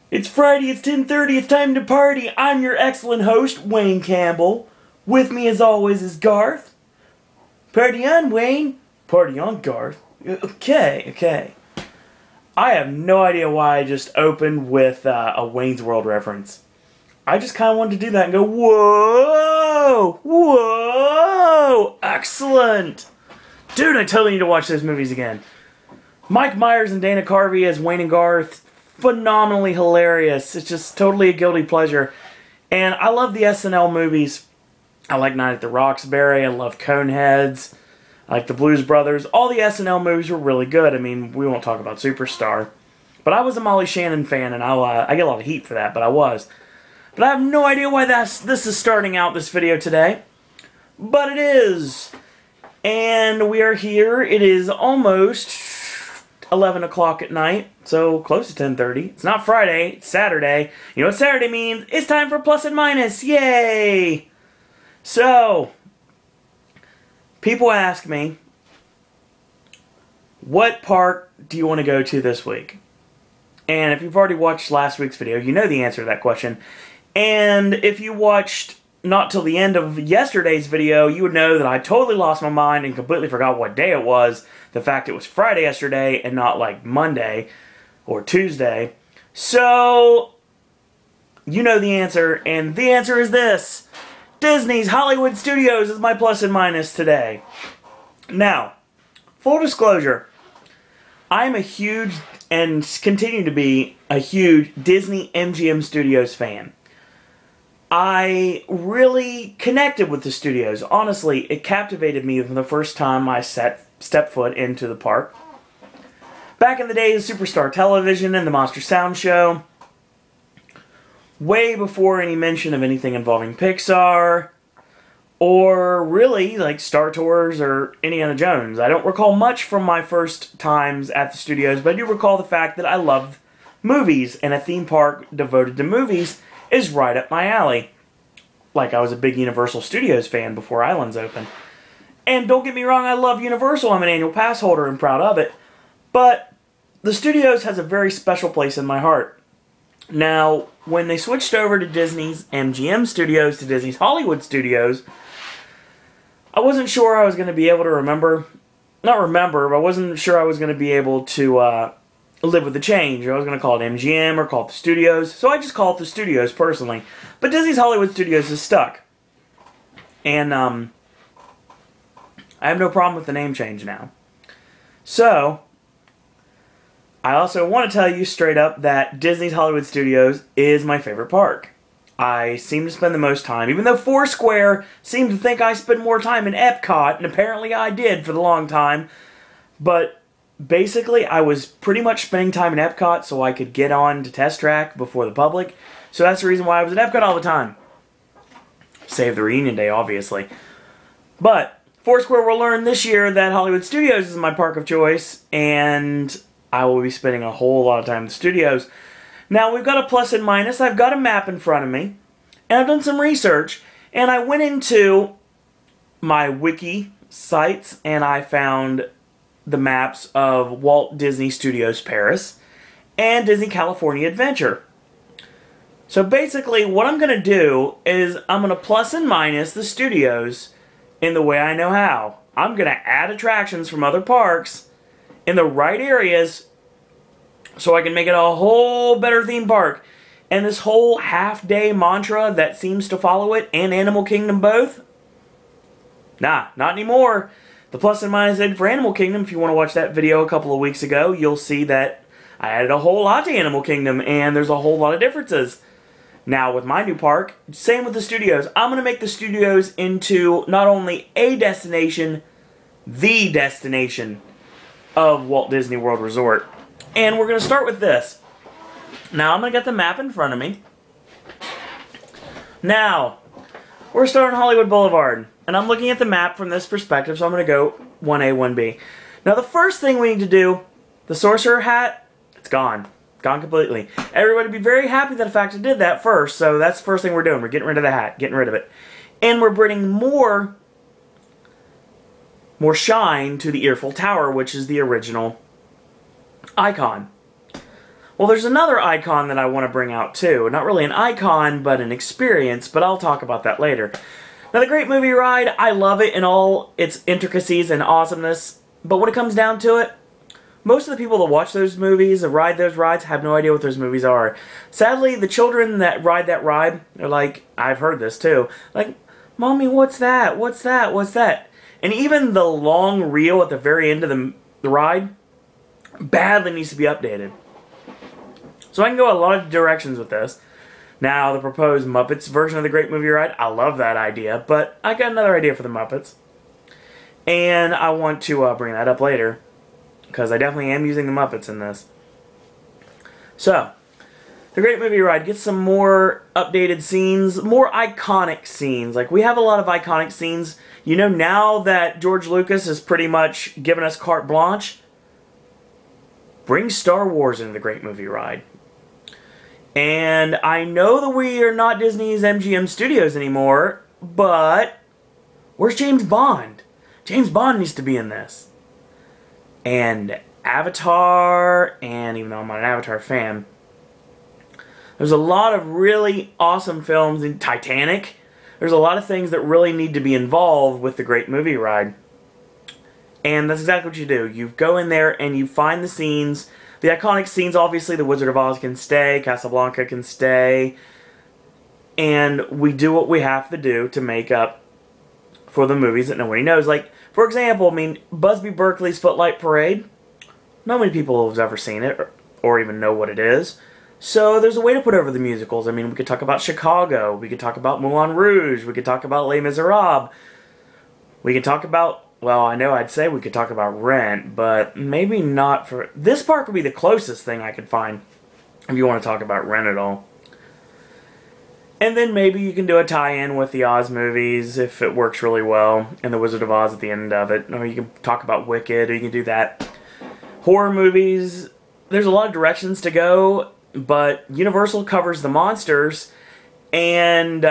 It's Friday, it's 10:30, it's time to party. I'm your excellent host, Wayne Campbell. With me as always is Garth. Party on, Wayne. Party on, Garth. Okay. I have no idea why I just opened with a Wayne's World reference. I just kind of wanted to do that and go, whoa, excellent. Dude, I totally need to watch those movies again. Mike Myers and Dana Carvey as Wayne and Garth, phenomenally hilarious. It's just totally a guilty pleasure. And I love the SNL movies. I like Night at the Roxbury. I love Coneheads. I like the Blues Brothers. All the SNL movies were really good. I mean, we won't talk about Superstar. But I was a Molly Shannon fan, and I get a lot of heat for that, but I was. But I have no idea why this is starting out this video today. But it is. And we are here. It is almost 11 o'clock at night, so close to 10:30. It's not Friday, it's Saturday. You know what Saturday means? It's time for Plus and Minus. Yay! So, people ask me, what park do you want to go to this week? And if you've already watched last week's video, you know the answer to that question. And if you watched not till the end of yesterday's video, you would know that I totally lost my mind and completely forgot what day it was. The fact it was Friday yesterday and not like Monday or Tuesday. So, you know the answer, and the answer is this. Disney's Hollywood Studios is my plus and minus today. Now, full disclosure, I'm a huge, and continue to be, a huge Disney MGM Studios fan. I really connected with the studios. Honestly, it captivated me from the first time I stepped foot into the park. Back in the days of Superstar Television and the Monster Sound Show, way before any mention of anything involving Pixar, or really like Star Tours or Indiana Jones. I don't recall much from my first times at the studios, but I do recall the fact that I love movies, and a theme park devoted to movies is right up my alley. Like I was a big Universal Studios fan before Islands opened. And don't get me wrong, I love Universal. I'm an annual pass holder and proud of it. But the studios has a very special place in my heart. Now, when they switched over to Disney's MGM Studios to Disney's Hollywood Studios, I wasn't sure I was going to be able to but I wasn't sure I was going to be able to live with the change. I was going to call it MGM or call it the Studios. So I just call it the Studios personally. But Disney's Hollywood Studios is stuck. And I have no problem with the name change now. So, I also want to tell you straight up that Disney's Hollywood Studios is my favorite park. I seem to spend the most time, even though Foursquare seemed to think I spend more time in Epcot, and apparently I did for the long time. But basically, I was pretty much spending time in Epcot so I could get on to Test Track before the public. So that's the reason why I was at Epcot all the time. Save the reunion day, obviously. But Foursquare will learn this year that Hollywood Studios is my park of choice, and I will be spending a whole lot of time in the studios. Now, we've got a plus and minus. I've got a map in front of me, and I've done some research, and I went into my wiki sites, and I found the maps of Walt Disney Studios Paris and Disney California Adventure. So basically, what I'm going to do is I'm going to plus and minus the studios in the way I know how. I'm going to add attractions from other parks in the right areas so I can make it a whole better theme park. And this whole half-day mantra that seems to follow it, and Animal Kingdom both, nah, not anymore. The plus and minus I did for Animal Kingdom, if you want to watch that video a couple of weeks ago, you'll see that I added a whole lot to Animal Kingdom, and there's a whole lot of differences. Now, with my new park, same with the studios. I'm going to make the studios into not only a destination, the destination of Walt Disney World Resort. And we're going to start with this. Now, I'm going to get the map in front of me. Now, we're starting Hollywood Boulevard. And I'm looking at the map from this perspective, so I'm going to go 1A, 1B. Now, the first thing we need to do, the sorcerer hat, it's gone. Gone completely. Everybody be very happy that the fact I did that first, so that's the first thing we're doing. We're getting rid of the hat, getting rid of it. And we're bringing more shine to the Eiffel Tower, which is the original icon. Well, there's another icon that I want to bring out too. Not really an icon, but an experience, but I'll talk about that later. Now, the Great Movie Ride, I love it in all its intricacies and awesomeness, but when it comes down to it, most of the people that watch those movies and ride those rides have no idea what those movies are. Sadly, the children that ride that ride are like, I've heard this too, like, Mommy, what's that? What's that? What's that? And even the long reel at the very end of the ride badly needs to be updated. So I can go a lot of directions with this. Now, the proposed Muppets version of the Great Movie Ride, I love that idea, but I got another idea for the Muppets. And I want to bring that up later, because I definitely am using the Muppets in this. So, the Great Movie Ride gets some more updated scenes, more iconic scenes. Like, we have a lot of iconic scenes. You know, now that George Lucas has pretty much given us carte blanche, bring Star Wars into the Great Movie Ride. And I know that we are not Disney's MGM Studios anymore, but where's James Bond? James Bond needs to be in this. And Avatar, and even though I'm not an Avatar fan, there's a lot of really awesome films in Titanic. There's a lot of things that really need to be involved with the Great Movie Ride. And that's exactly what you do. You go in there and you find the scenes. The iconic scenes, obviously, The Wizard of Oz can stay, Casablanca can stay, and we do what we have to do to make up for the movies that nobody knows. Like, for example, I mean, Busby Berkeley's Footlight Parade, not many people have ever seen it or even know what it is. So there's a way to put over the musicals. I mean, we could talk about Chicago, we could talk about Moulin Rouge, we could talk about Les Miserables, we could talk about, well, I know I'd say we could talk about Rent, but maybe not for... This park would be the closest thing I could find if you want to talk about Rent at all. And then maybe you can do a tie-in with the Oz movies if it works really well, and The Wizard of Oz at the end of it. Or you can talk about Wicked, or you can do that. Horror movies, there's a lot of directions to go, but Universal covers the monsters, and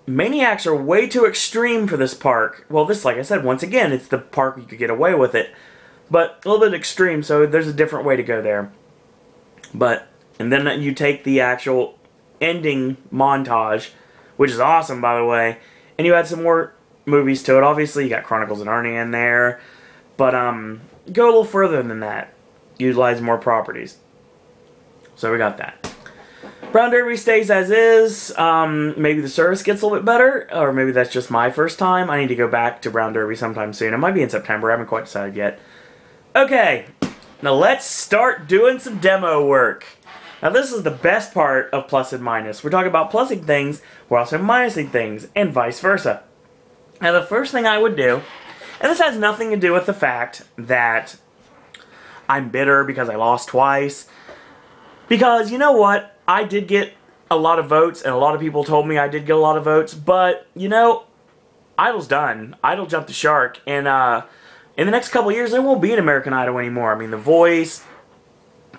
Maniacs are way too extreme for this park. Well, this, like I said, once again, it's the park you could get away with it. But a little bit extreme, so there's a different way to go there. But, and then you take the actual ending montage, which is awesome, by the way, and you add some more movies to it. Obviously, you got Chronicles of Narnia in there. But, go a little further than that. Utilize more properties. So we got that. Brown Derby stays as is. Maybe the service gets a little bit better, or maybe that's just my first time. I need to go back to Brown Derby sometime soon. It might be in September. I haven't quite decided yet. Okay, now let's start doing some demo work. Now this is the best part of plus and minus. We're talking about plussing things, we're also minusing things, and vice versa. Now the first thing I would do, and this has nothing to do with the fact that I'm bitter because I lost twice, because you know what? I did get a lot of votes, and a lot of people told me I did get a lot of votes, but, you know, Idol's done. Idol jumped the shark, and in the next couple of years, there won't be an American Idol anymore. I mean, The Voice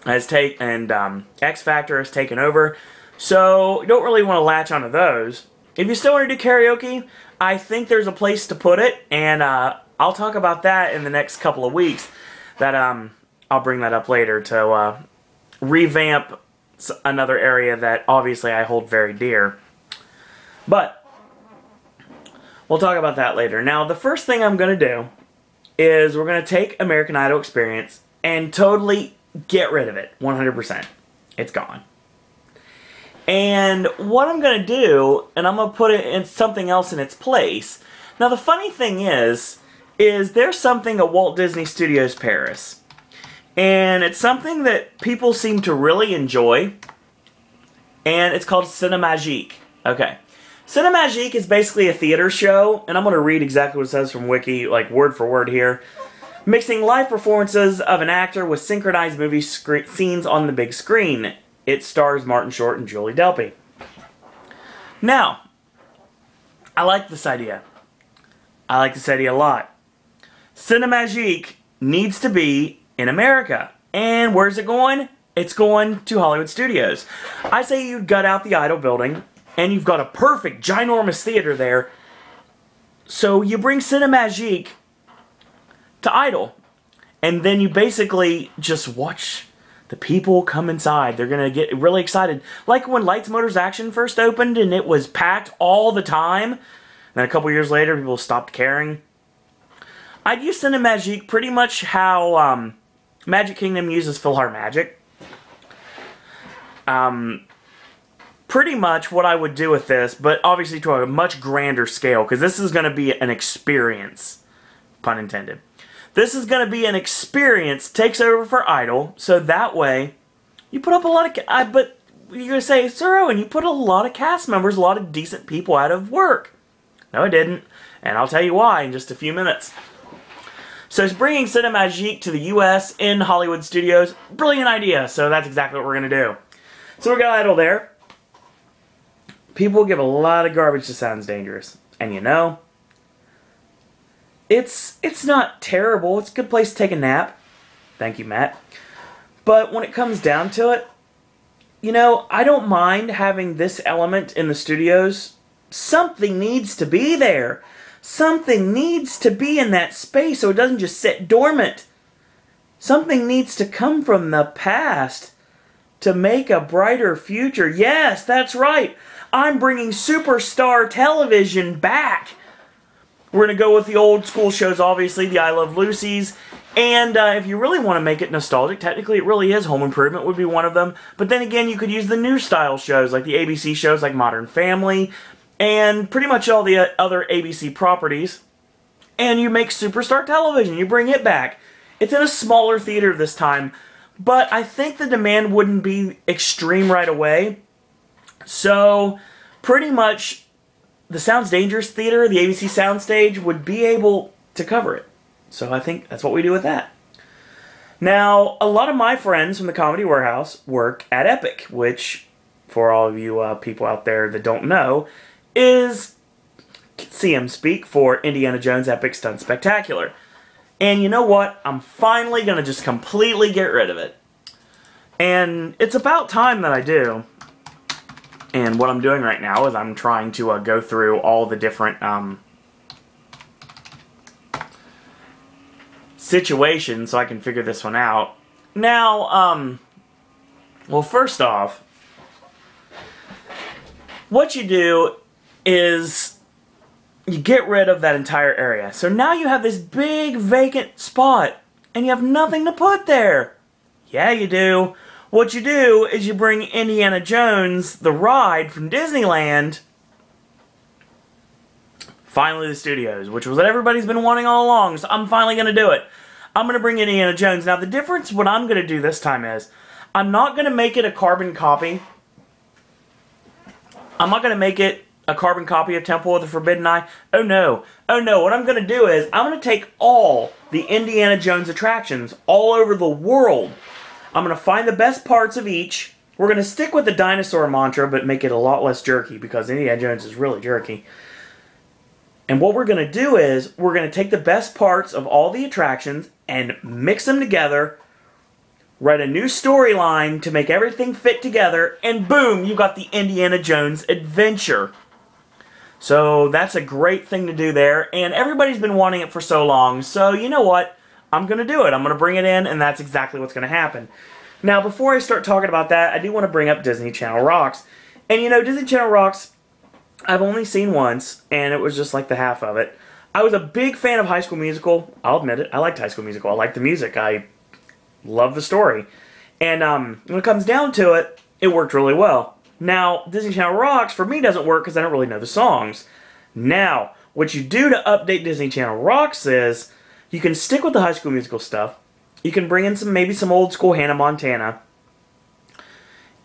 has taken, and X Factor has taken over, so you don't really want to latch onto those. If you still want to do karaoke, I think there's a place to put it, and I'll talk about that in the next couple of weeks. That I'll bring that up later to revamp another area that obviously I hold very dear. But we'll talk about that later. Now, the first thing I'm going to do is we're going to take American Idol Experience and totally get rid of it. 100%. It's gone. And what I'm going to do, and I'm going to put it in something else in its place. Now, the funny thing is there's something at Walt Disney Studios Paris. And it's something that people seem to really enjoy. And it's called Cinemagique. Okay. Cinemagique is basically a theater show. And I'm going to read exactly what it says from Wiki, like word for word here. Mixing live performances of an actor with synchronized movie scenes on the big screen. It stars Martin Short and Julie Delpy. Now, I like this idea. I like this idea a lot. Cinemagique needs to be in America. And where's it going? It's going to Hollywood Studios. I say you gut out the Idol building, and you've got a perfect, ginormous theater there. So you bring Cinemagique to Idol, and then you basically just watch the people come inside. They're going to get really excited. Like when Lights, Motors, Action first opened and it was packed all the time. Then a couple years later, people stopped caring. I'd use Cinemagique pretty much how Magic Kingdom uses PhilharMagic. Pretty much what I would do with this, but obviously to a much grander scale, because this is going to be an experience, pun intended. This is going to be an experience, takes over for Idol, so that way, you put up a lot of, but you're going to say, Sir Owen, you put a lot of cast members, a lot of decent people out of work. No, I didn't, and I'll tell you why in just a few minutes. So it's bringing Cinemagique to the US in Hollywood Studios. Brilliant idea, so that's exactly what we're going to do. So we got Idol there. People give a lot of garbage to Sounds Dangerous, and you know, it's not terrible. It's a good place to take a nap. Thank you, Matt. But when it comes down to it, you know, I don't mind having this element in the studios. Something needs to be there. Something needs to be in that space so it doesn't just sit dormant. Something needs to come from the past to make a brighter future. Yes, that's right. I'm bringing Superstar Television back. We're going to go with the old school shows, obviously, the I Love Lucy's. And if you really want to make it nostalgic, technically it really is. Home Improvement would be one of them. But then again, you could use the new style shows, like the ABC shows like Modern Family, and pretty much all the other ABC properties. And you make Superstar Television. You bring it back. It's in a smaller theater this time. But I think the demand wouldn't be extreme right away. So, pretty much, the Sounds Dangerous Theater, the ABC Soundstage, would be able to cover it. So I think that's what we do with that. Now, a lot of my friends from the Comedy Warehouse work at Epic, which, for all of you people out there that don't know, is CM speak for Indiana Jones Epic Stunt Spectacular. And you know what? I'm finally going to just completely get rid of it. And it's about time that I do. And what I'm doing right now is I'm trying to go through all the different situations so I can figure this one out. Now, well, first off, what you do is you get rid of that entire area. So now you have this big vacant spot, and you have nothing to put there. Yeah, you do. What you do is you bring Indiana Jones, the ride from Disneyland, finally the studios, which was what everybody's been wanting all along, so I'm finally going to do it. I'm going to bring Indiana Jones. Now, the difference, what I'm going to do this time is, I'm not going to make it a carbon copy. I'm not going to make it a carbon copy of Temple of the Forbidden Eye. Oh no. Oh no. What I'm going to do is, I'm going to take all the Indiana Jones attractions all over the world. I'm going to find the best parts of each. We're going to stick with the dinosaur mantra, but make it a lot less jerky, because Indiana Jones is really jerky. And what we're going to do is, we're going to take the best parts of all the attractions and mix them together, write a new storyline to make everything fit together, and boom, you got the Indiana Jones adventure. So that's a great thing to do there, and everybody's been wanting it for so long, so you know what? I'm going to do it. I'm going to bring it in, and that's exactly what's going to happen. Now, before I start talking about that, I do want to bring up Disney Channel Rocks. And you know, Disney Channel Rocks, I've only seen once, and it was just like the half of it. I was a big fan of High School Musical. I'll admit it. I liked High School Musical. I liked the music. I love the story. And when it comes down to it, it worked really well. Now, Disney Channel Rocks, for me, doesn't work because I don't really know the songs. Now, what you do to update Disney Channel Rocks is, you can stick with the High School Musical stuff. You can bring in maybe some old school Hannah Montana.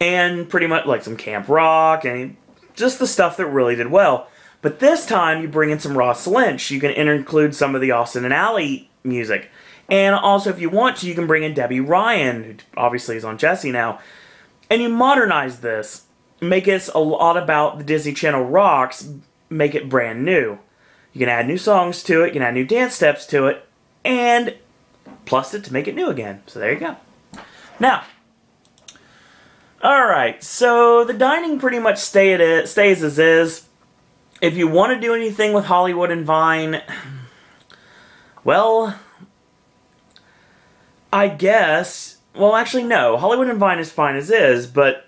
And pretty much like some Camp Rock and just the stuff that really did well. But this time you bring in some Ross Lynch. You can include some of the Austin and Ally music. And also if you want to, you can bring in Debbie Ryan, who obviously is on Jessie now. And you modernize this. Make it a lot about the Disney Channel Rocks. Make it brand new. You can add new songs to it. You can add new dance steps to it. And plus it to make it new again. So there you go. Now, alright, so the dining pretty much stays as is. If you want to do anything with Hollywood and Vine, well, I guess well, actually, no. Hollywood and Vine is fine as is, but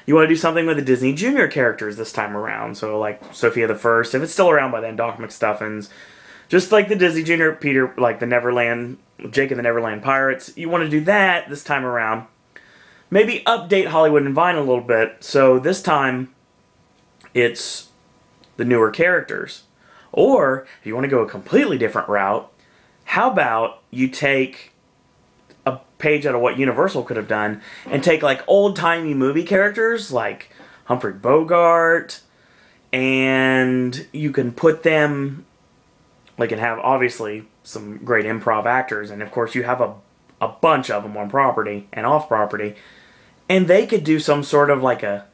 you want to do something with the Disney Junior characters this time around. So, like Sophia the First, if it's still around by then, Doc McStuffins. Just like the Disney Junior, Peter, like the Neverland, Jake and the Neverland Pirates. You want to do that this time around. Maybe update Hollywood and Vine a little bit. So this time, it's the newer characters. Or, if you want to go a completely different route, how about you take a page out of what Universal could have done and take like old-timey movie characters like Humphrey Bogart, and you can put them, like, and have obviously some great improv actors, and of course you have a bunch of them on property and off property, and they could do some sort of like a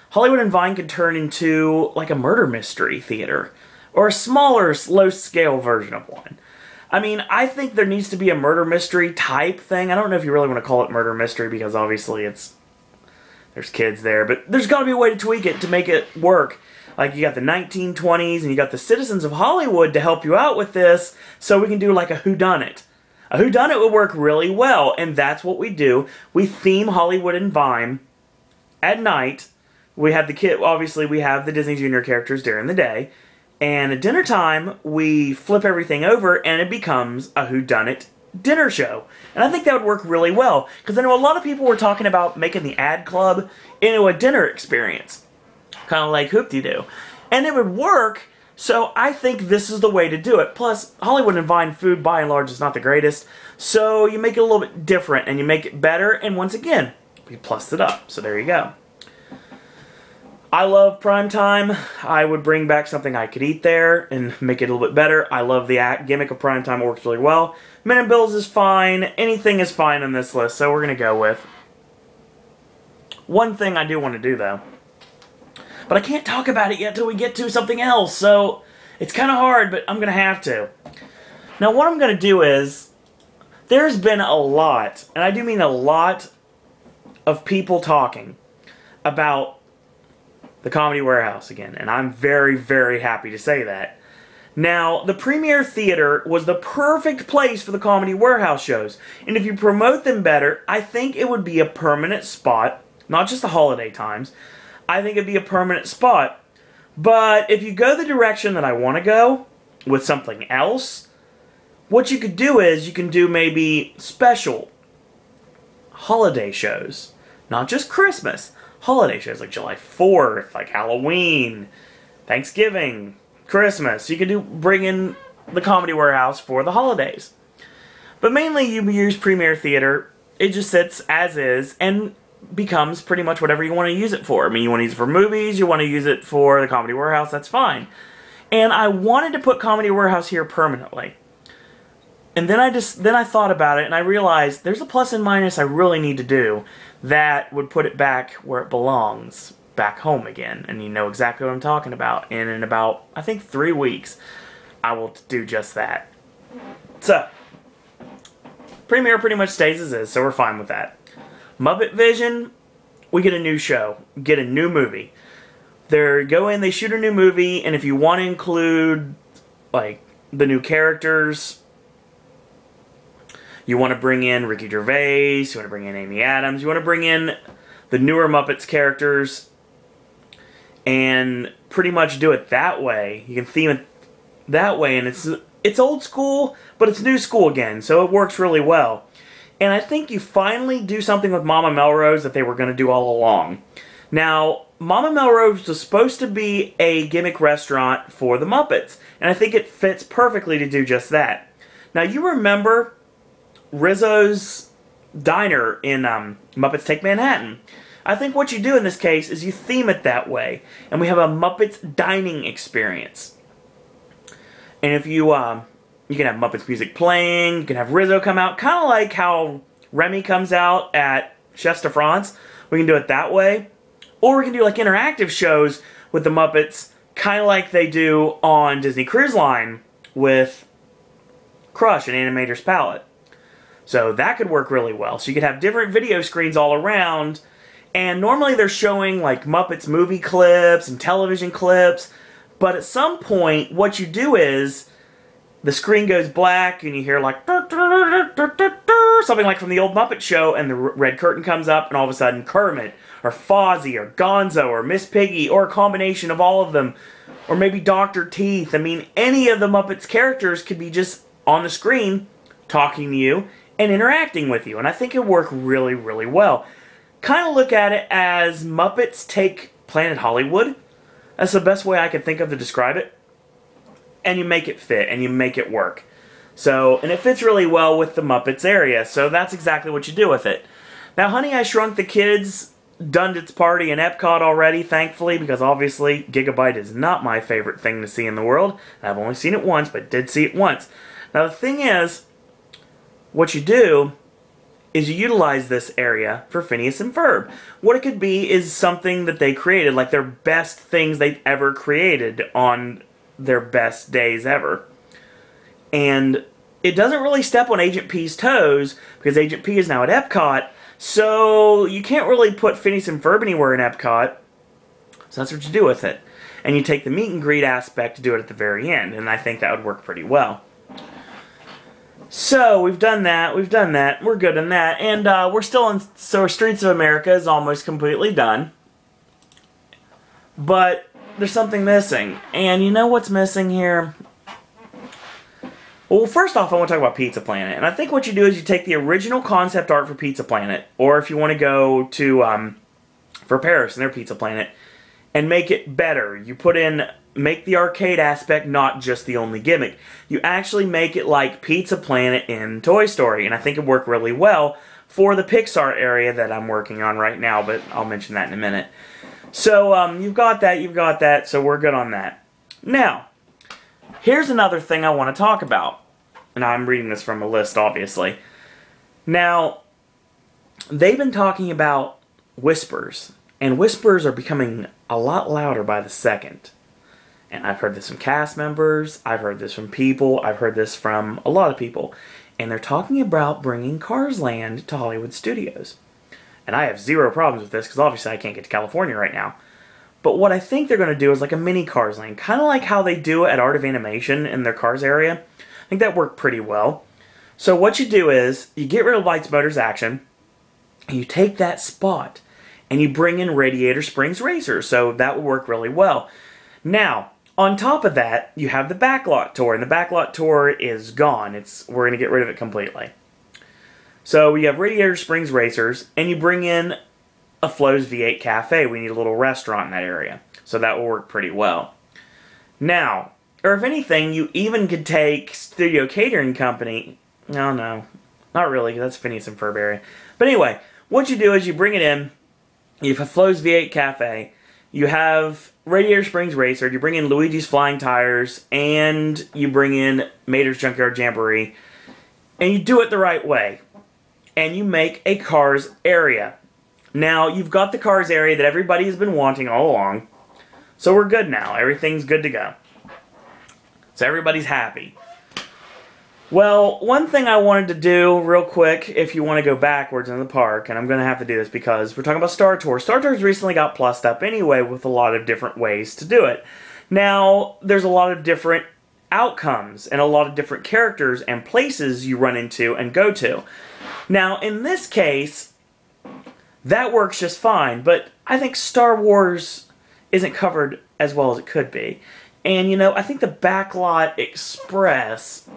Hollywood and Vine could turn into like a murder mystery theater, or a smaller, low-scale version of one. I mean, I think there needs to be a murder mystery type thing. I don't know if you really want to call it murder mystery because obviously there's kids there, but there's got to be a way to tweak it to make it work. Like, you got the 1920s and you got the citizens of Hollywood to help you out with this, so we can do like a whodunit. A whodunit would work really well, and that's what we do. We theme Hollywood and Vine at night. We have the kid, obviously we have the Disney Junior characters during the day. And at dinner time, we flip everything over and it becomes a whodunit dinner show. And I think that would work really well. Because I know a lot of people were talking about making the ad club into a dinner experience. Kind of like Hoop-Dee-Doo. And it would work, so I think this is the way to do it. Plus, Hollywood and Vine food, by and large, is not the greatest. So you make it a little bit different and you make it better. And once again, we plus it up. So there you go. I love primetime. I would bring back something I could eat there and make it a little bit better. I love the gimmick of primetime. It works really well. Men and Bills is fine. Anything is fine on this list, so we're going to go with. One thing I do want to do, though. But I can't talk about it yet till we get to something else, so it's kind of hard, but I'm going to have to. Now, what I'm going to do is, there's been a lot, and I do mean a lot, of people talking about the Comedy Warehouse again, and I'm very, very happy to say that. Now, the Premier Theater was the perfect place for the Comedy Warehouse shows, and if you promote them better, I think it would be a permanent spot, not just the holiday times. I think it'd be a permanent spot. But if you go the direction that I want to go, with something else, what you could do is, you can do maybe special holiday shows. Not just Christmas. Holiday shows like July 4th, like Halloween, Thanksgiving, Christmas. You could bring in the Comedy Warehouse for the holidays. But mainly you use Premier Theater. It just sits as is and becomes pretty much whatever you want to use it for. I mean, you want to use it for movies, you want to use it for the Comedy Warehouse, that's fine. And I wanted to put Comedy Warehouse here permanently. And then I thought about it and I realized there's a plus and minus I really need to do that would put it back where it belongs, back home again. And you know exactly what I'm talking about. And in about, I think, 3 weeks, I will do just that. So, Premiere pretty much stays as is, so we're fine with that. Muppet Vision, we get a new show, get a new movie. They go in, they shoot a new movie, and if you want to include, like, the new characters, you want to bring in Ricky Gervais, you want to bring in Amy Adams, you want to bring in the newer Muppets characters, and pretty much do it that way. You can theme it that way, and it's old school, but it's new school again, so it works really well. And I think you finally do something with Mama Melrose that they were going to do all along. Now, Mama Melrose was supposed to be a gimmick restaurant for the Muppets, and I think it fits perfectly to do just that. Now, you remember Rizzo's Diner in Muppets Take Manhattan. I think what you do in this case is you theme it that way, and we have a Muppets dining experience. And if you can have Muppets music playing, you can have Rizzo come out, kind of like how Remy comes out at Chefs de France. We can do it that way. Or we can do like interactive shows with the Muppets, kind of like they do on Disney Cruise Line with Crush and Animator's Palette. So that could work really well. So you could have different video screens all around, and normally they're showing like Muppets movie clips and television clips, but at some point what you do is the screen goes black and you hear like something like from the old Muppet Show, and the red curtain comes up, and all of a sudden Kermit or Fozzie or Gonzo or Miss Piggy, or a combination of all of them, or maybe Dr. Teeth. I mean, any of the Muppets characters could be just on the screen talking to you and interacting with you, and I think it worked really, really well. Kind of look at it as Muppets take Planet Hollywood. That's the best way I can think of to describe it. And you make it fit, and you make it work. So, and it fits really well with the Muppets area, so that's exactly what you do with it. Now, Honey, I Shrunk the Kids done its party in Epcot already, thankfully, because obviously Gigabyte is not my favorite thing to see in the world. I've only seen it once, but did see it once. Now, the thing is, what you do is you utilize this area for Phineas and Ferb. What it could be is something that they created, like their best things they've ever created on their best days ever. And it doesn't really step on Agent P's toes, because Agent P is now at Epcot, so you can't really put Phineas and Ferb anywhere in Epcot. So that's what you do with it. And you take the meet and greet aspect to do it at the very end, and I think that would work pretty well. So, we've done that, we're good on that, and we're still in, so Streets of America is almost completely done. But there's something missing, and you know what's missing here? Well, first off, I want to talk about Pizza Planet, and I think what you do is you take the original concept art for Pizza Planet, or if you want to go to, for Paris and their Pizza Planet, and make it better. You put in, make the arcade aspect not just the only gimmick. You actually make it like Pizza Planet in Toy Story, and I think it worked really well for the Pixar area that I'm working on right now, but I'll mention that in a minute. So, you've got that, so we're good on that. Now, here's another thing I want to talk about. And I'm reading this from a list, obviously. Now, they've been talking about whispers, and whispers are becoming a lot louder by the second. And I've heard this from cast members, I've heard this from people, I've heard this from a lot of people. And they're talking about bringing Cars Land to Hollywood Studios. And I have zero problems with this, because obviously I can't get to California right now. But what I think they're going to do is like a mini Cars Land, kind of like how they do at Art of Animation in their Cars area. I think that worked pretty well. So what you do is, you get rid of Lights, Motors, Action, and you take that spot, and you bring in Radiator Springs Racers, so that will work really well. Now, on top of that, you have the Backlot Tour, and the Backlot Tour is gone. We're going to get rid of it completely. So you have Radiator Springs Racers, and you bring in a Flo's V8 Cafe. We need a little restaurant in that area, so that will work pretty well. Now, or if anything, you even could take Studio Catering Company. No, not really, that's Phineas and Ferb area. But anyway, what you do is you bring it in, you have Flo's V8 Cafe, you have Radiator Springs Racer, you bring in Luigi's Flying Tires, and you bring in Mater's Junkyard Jamboree, and you do it the right way. And you make a Cars area. Now, you've got the Cars area that everybody has been wanting all along, so we're good now. Everything's good to go. So everybody's happy. Well, one thing I wanted to do real quick, if you want to go backwards in the park, and I'm going to have to do this because we're talking about Star Tours. Star Tours recently got plussed up anyway with a lot of different ways to do it. Now, there's a lot of different outcomes and a lot of different characters and places you run into and go to. Now, in this case, that works just fine, but I think Star Wars isn't covered as well as it could be. And, you know, I think the Backlot Express,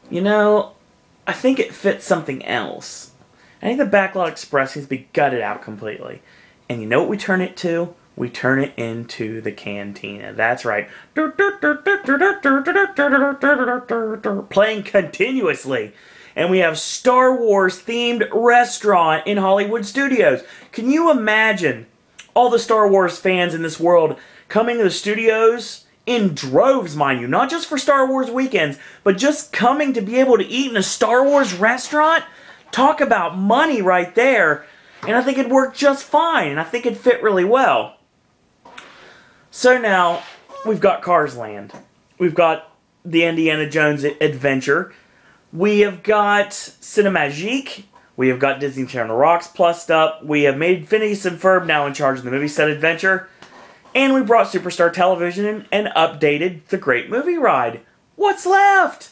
you know, I think it fits something else. I think the Backlot Express needs to be gutted out completely. And you know what we turn it to? We turn it into the Cantina. That's right. Playing continuously. And we have Star Wars themed restaurant in Hollywood Studios. Can you imagine all the Star Wars fans in this world coming to the studios in droves, mind you, not just for Star Wars weekends, but just coming to be able to eat in a Star Wars restaurant? Talk about money right there. And I think it'd work just fine, and I think it'd fit really well. So now, we've got Cars Land. We've got the Indiana Jones Adventure. We have got Cinemagique. We have got Disney Channel Rocks plussed up. We have made Phineas and Ferb now in charge of the movie set adventure. And we brought Superstar Television in and updated the Great Movie Ride. What's left?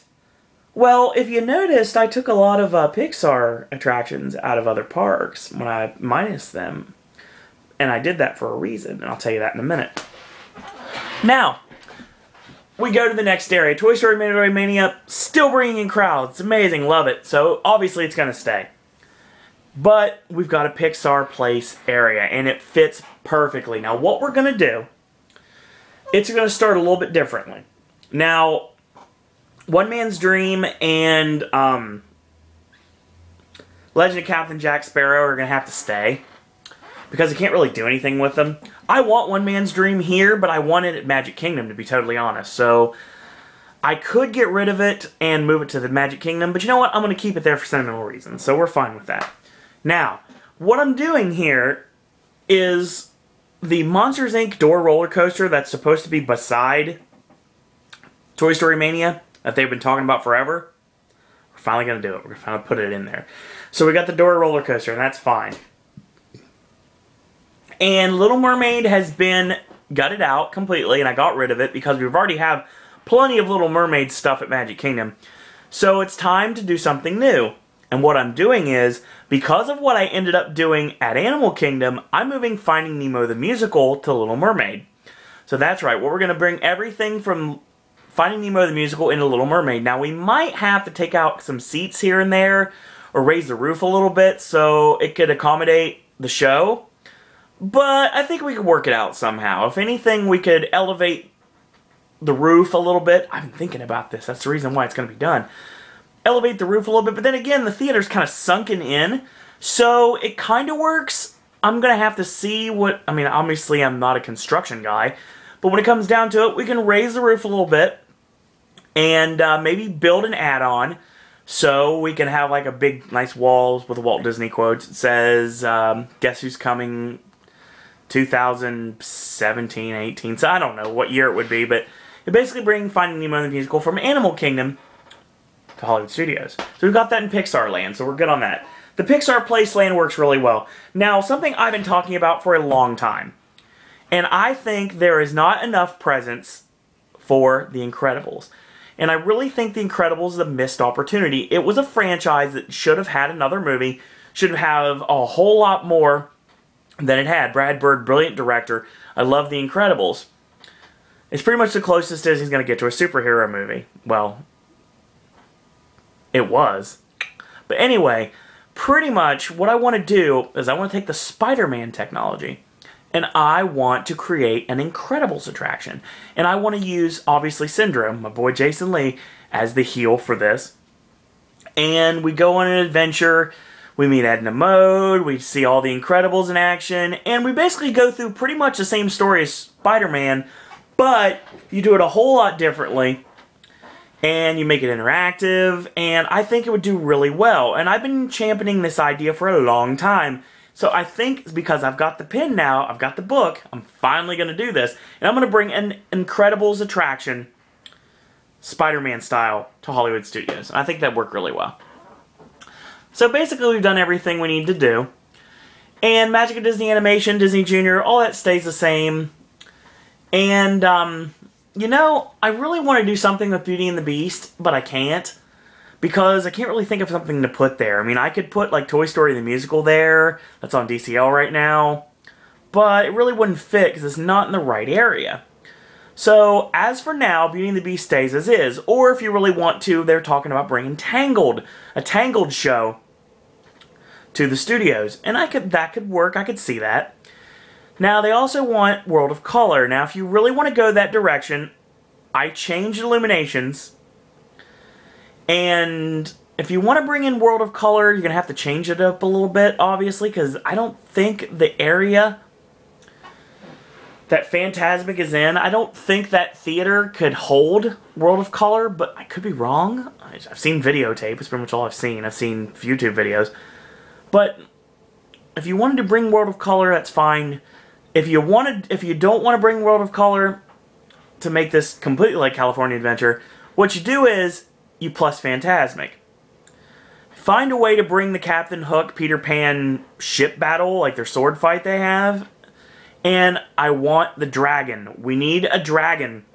Well, if you noticed, I took a lot of Pixar attractions out of other parks when I minus them. And I did that for a reason, and I'll tell you that in a minute. Now, we go to the next area. Toy Story Mania, still bringing in crowds. It's amazing, love it. So, obviously, it's going to stay. But, we've got a Pixar Place area, and it fits perfectly. Now, what we're going to do, it's going to start a little bit differently. Now, One Man's Dream and Legend of Captain Jack Sparrow are going to have to stay, because I can't really do anything with them. I want One Man's Dream here, but I want it at Magic Kingdom, to be totally honest. So, I could get rid of it and move it to the Magic Kingdom, but you know what? I'm going to keep it there for sentimental reasons, so we're fine with that. Now, what I'm doing here is the Monsters, Inc. door roller coaster that's supposed to be beside Toy Story Mania, that they've been talking about forever. We're finally going to do it. We're going to finally put it in there. So we got the door roller coaster, and that's fine. And Little Mermaid has been gutted out completely, and I got rid of it because we've already have plenty of Little Mermaid stuff at Magic Kingdom. So it's time to do something new. And what I'm doing is, because of what I ended up doing at Animal Kingdom, I'm moving Finding Nemo the Musical to Little Mermaid. So that's right, we're going to bring everything from Finding Nemo the Musical into Little Mermaid. Now, we might have to take out some seats here and there, or raise the roof a little bit so it could accommodate the show. But I think we could work it out somehow. If anything, we could elevate the roof a little bit. I'm thinking about this. That's the reason why it's going to be done. Elevate the roof a little bit, but then again, the theater's kind of sunken in, so it kind of works. I'm going to have to see what, I mean, obviously I'm not a construction guy, but when it comes down to it, we can raise the roof a little bit, and maybe build an add-on, so we can have like a big, nice walls with Walt Disney quotes. It says, Guess Who's Coming 2017, 18, so I don't know what year it would be, but it basically brings Finding Nemo the Musical from Animal Kingdom to Hollywood Studios. So we've got that in Pixar Land, so we're good on that. The Pixar Place Land works really well. Now, something I've been talking about for a long time, and I think there is not enough presence for The Incredibles. And I really think The Incredibles is a missed opportunity. It was a franchise that should have had another movie, should have a whole lot more than it had. Brad Bird, brilliant director. I love The Incredibles. It's pretty much the closest Disney's going to get to a superhero movie. Well, it was. But anyway, pretty much what I want to do is I want to take the Spider-Man technology and I want to create an Incredibles attraction. And I want to use, obviously, Syndrome, my boy Jason Lee, as the heel for this. And we go on an adventure. We meet Edna Mode. We see all the Incredibles in action. And we basically go through pretty much the same story as Spider-Man, but you do it a whole lot differently. And you make it interactive, and I think it would do really well. And I've been championing this idea for a long time. So I think because I've got the pin now, I've got the book, I'm finally going to do this. And I'm going to bring an Incredibles attraction, Spider-Man style, to Hollywood Studios. And I think that worked really well. So basically we've done everything we need to do. And Magic of Disney Animation, Disney Junior, all that stays the same. And, you know, I really want to do something with Beauty and the Beast, but I can't. Because I can't really think of something to put there. I mean, I could put, like, Toy Story the Musical there. That's on DCL right now. But it really wouldn't fit because it's not in the right area. So, as for now, Beauty and the Beast stays as is. Or if you really want to, they're talking about bringing Tangled. A Tangled show to the studios. And that could work. I could see that. Now, they also want World of Color. Now, if you really want to go that direction, I changed Illuminations. And if you want to bring in World of Color, you're going to have to change it up a little bit, obviously, because I don't think the area that Fantasmic is in, I don't think that theater could hold World of Color, but I could be wrong. I've seen videotape. It's pretty much all I've seen. I've seen YouTube videos. But if you wanted to bring World of Color, that's fine. If you don't want to bring World of Color to make this completely like California Adventure, what you do is you plus Fantasmic. Find a way to bring the Captain Hook, Peter Pan ship battle, like their sword fight they have. And I want the dragon. We need a dragon.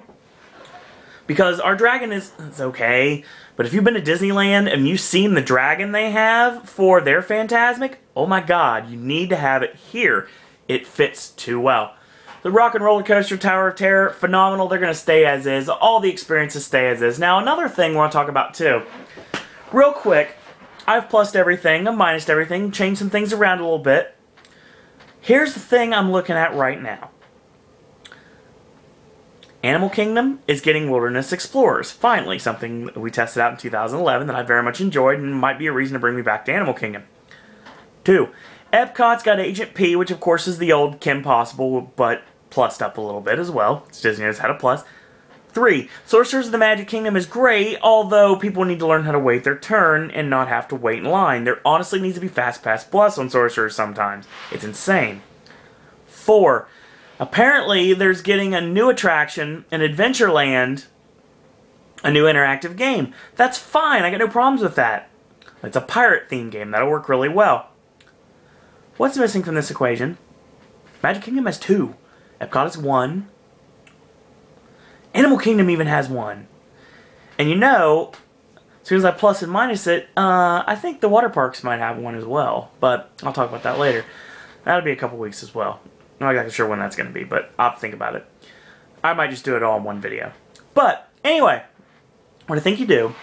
Because our dragon it's okay, but if you've been to Disneyland and you've seen the dragon they have for their Fantasmic, oh my god, you need to have it here. It fits too well. The Rock and Roller Coaster Tower of Terror, phenomenal. They're going to stay as is. All the experiences stay as is. Now, another thing I want to talk about too. Real quick, I've plussed everything, I've minused everything, changed some things around a little bit. Here's the thing I'm looking at right now. Animal Kingdom is getting Wilderness Explorers. Finally, something we tested out in 2011 that I very much enjoyed and might be a reason to bring me back to Animal Kingdom. 2. Epcot's got Agent P, which of course is the old Kim Possible, but plussed up a little bit as well. Disney has had a plus. 3. Sorcerers of the Magic Kingdom is great, although people need to learn how to wait their turn and not have to wait in line. There honestly needs to be Fast Pass Plus on Sorcerers sometimes. It's insane. 4. Apparently, there's getting a new attraction in Adventureland, a new interactive game. That's fine, I got no problems with that. It's a pirate-themed game, that'll work really well. What's missing from this equation? Magic Kingdom has 2. Epcot has 1. Animal Kingdom even has 1. And you know, as soon as I plus and minus it, I think the water parks might have 1 as well. But I'll talk about that later. That'll be a couple weeks as well. I'm not exactly sure when that's going to be, but I'll think about it. I might just do it all in one video. But, anyway, what I think you do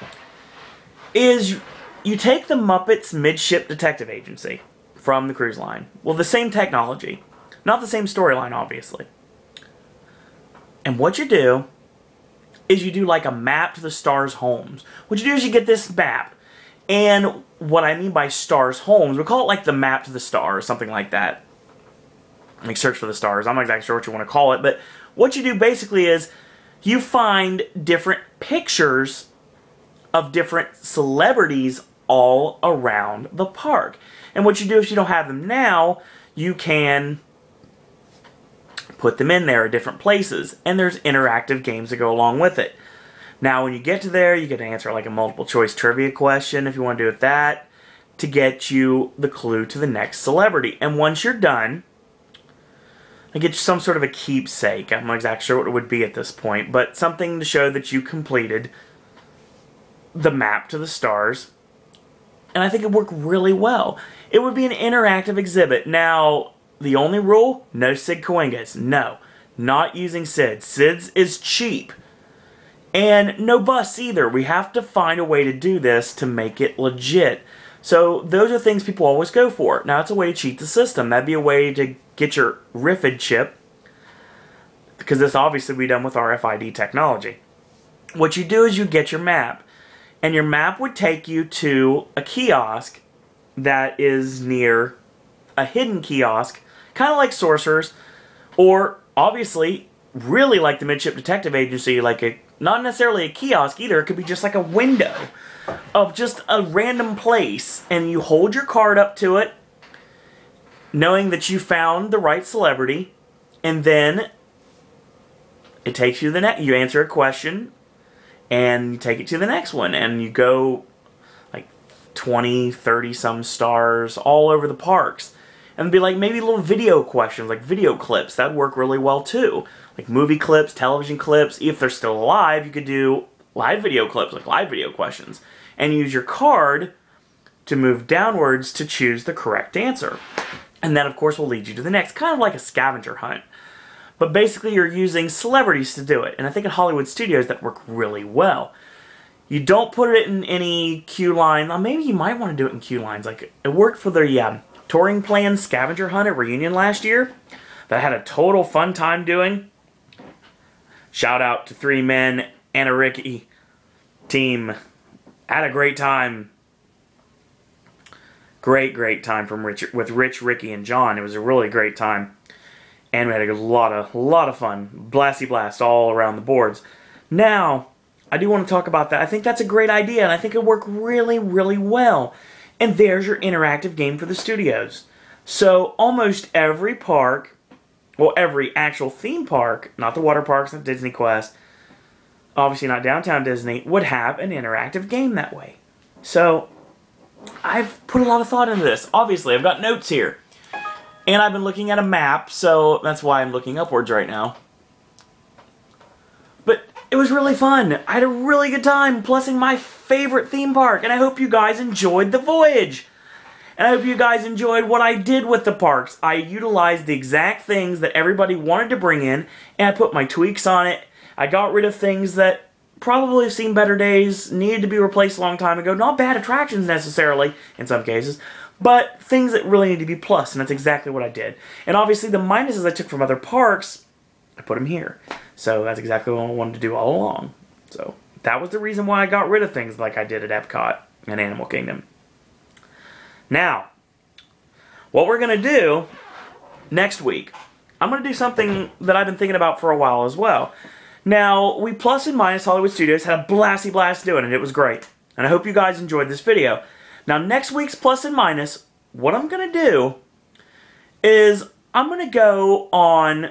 is you take the Muppets Midship Detective Agency from the cruise line. Well, the same technology. Not the same storyline, obviously. And what you do is you do like a map to the Stars' homes. What you do is you get this map. And what I mean by Stars' homes, we call it like the map to the stars, something like that. Like search for the stars. I'm not exactly sure what you want to call it. But what you do basically is you find different pictures of different celebrities all around the park. And what you do if you don't have them now, you can put them in there at different places. And there's interactive games that go along with it. Now when you get to there, you get to answer like a multiple choice trivia question if you want to do it that, to get you the clue to the next celebrity. And once you're done, I get you some sort of a keepsake. I'm not exactly sure what it would be at this point, but something to show that you completed the map to the stars. And I think it worked really well. It would be an interactive exhibit. Now, the only rule, no Sid Cahuengas. No, not using Sid. Sid's is cheap. And no bus either. We have to find a way to do this to make it legit. So those are things people always go for. Now, it's a way to cheat the system. That'd be a way to get your RFID chip, because this obviously would be done with RFID technology. What you do is you get your map, and your map would take you to a kiosk that is near a hidden kiosk, kind of like Sorcerers, or obviously really like the Midship Detective Agency, like a not necessarily a kiosk either, it could be just like a window of just a random place, and you hold your card up to it, knowing that you found the right celebrity, and then it takes you to the next. You answer a question, and you take it to the next one, and you go like 20, 30 some stars all over the parks. And it'd be like maybe little video questions, like video clips. That'd work really well too. Like movie clips, television clips. If they're still alive, you could do live video clips, like live video questions. And use your card to move downwards to choose the correct answer. And that, of course, will lead you to the next. Kind of like a scavenger hunt. But basically, you're using celebrities to do it. And I think at Hollywood Studios, that worked really well. You don't put it in any queue line. Well, maybe you might want to do it in queue lines. Like, it worked for the touring plan scavenger hunt at Reunion last year. That I had a total fun time doing. Shout out to 3 Men and a Ricky team. Had a great time. Great time with Rich, Ricky, and John. It was a really great time. And we had a lot of fun. Blasty blast all around the boards. Now, I do want to talk about that. I think that's a great idea, and I think it worked really, really well. And there's your interactive game for the studios. So, almost every park, well, every actual theme park, not the water parks, not Disney Quest, obviously not Downtown Disney, would have an interactive game that way. So, I've put a lot of thought into this. Obviously, I've got notes here. And I've been looking at a map, so that's why I'm looking upwards right now. But it was really fun. I had a really good time plussing my favorite theme park, and I hope you guys enjoyed the voyage. And I hope you guys enjoyed what I did with the parks. I utilized the exact things that everybody wanted to bring in, and I put my tweaks on it. I got rid of things that probably have seen better days, needed to be replaced a long time ago. Not bad attractions necessarily, in some cases, but things that really need to be plus, and that's exactly what I did. And obviously the minuses I took from other parks, I put them here. So that's exactly what I wanted to do all along. So that was the reason why I got rid of things like I did at Epcot and Animal Kingdom. Now, what we're going to do next week, I'm going to do something that I've been thinking about for a while as well. Now, we plus and minus Hollywood Studios had a blasty blast doing it. It was great. And I hope you guys enjoyed this video. Now, next week's plus and minus, what I'm going to do is I'm going to go on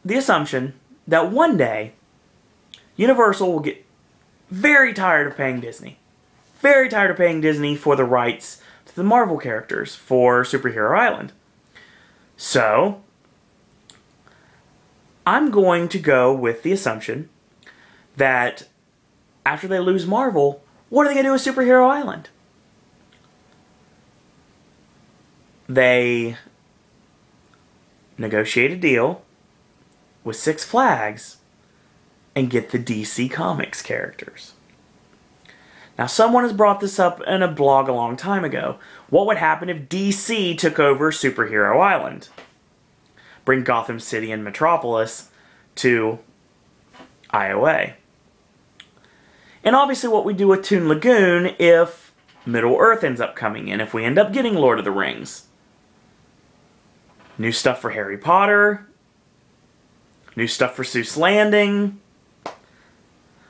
the assumption that one day Universal will get very tired of paying Disney. Very tired of paying Disney for the rights to the Marvel characters for Superhero Island. So, I'm going to go with the assumption that after they lose Marvel, what are they going to do with Superhero Island? They negotiate a deal with Six Flags and get the DC Comics characters. Now, someone has brought this up in a blog a long time ago. What would happen if DC took over Superhero Island? Bring Gotham City and Metropolis to IOA. And obviously what we do with Toon Lagoon if Middle-earth ends up coming in, if we end up getting Lord of the Rings. New stuff for Harry Potter. New stuff for Seuss Landing.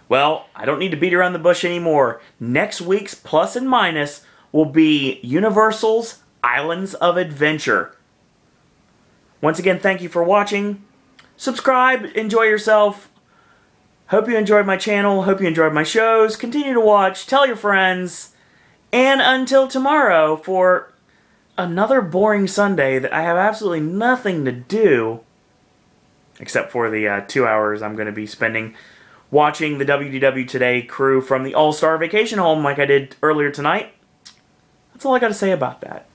Well, I don't need to beat around the bush anymore. Next week's plus and minus will be Universal's Islands of Adventure. Once again, thank you for watching. Subscribe, enjoy yourself. Hope you enjoyed my channel. Hope you enjoyed my shows. Continue to watch, tell your friends. And until tomorrow for another boring Sunday that I have absolutely nothing to do except for the 2 hours I'm going to be spending watching the WDW Today crew from the All-Star Vacation Home like I did earlier tonight. That's all I got to say about that.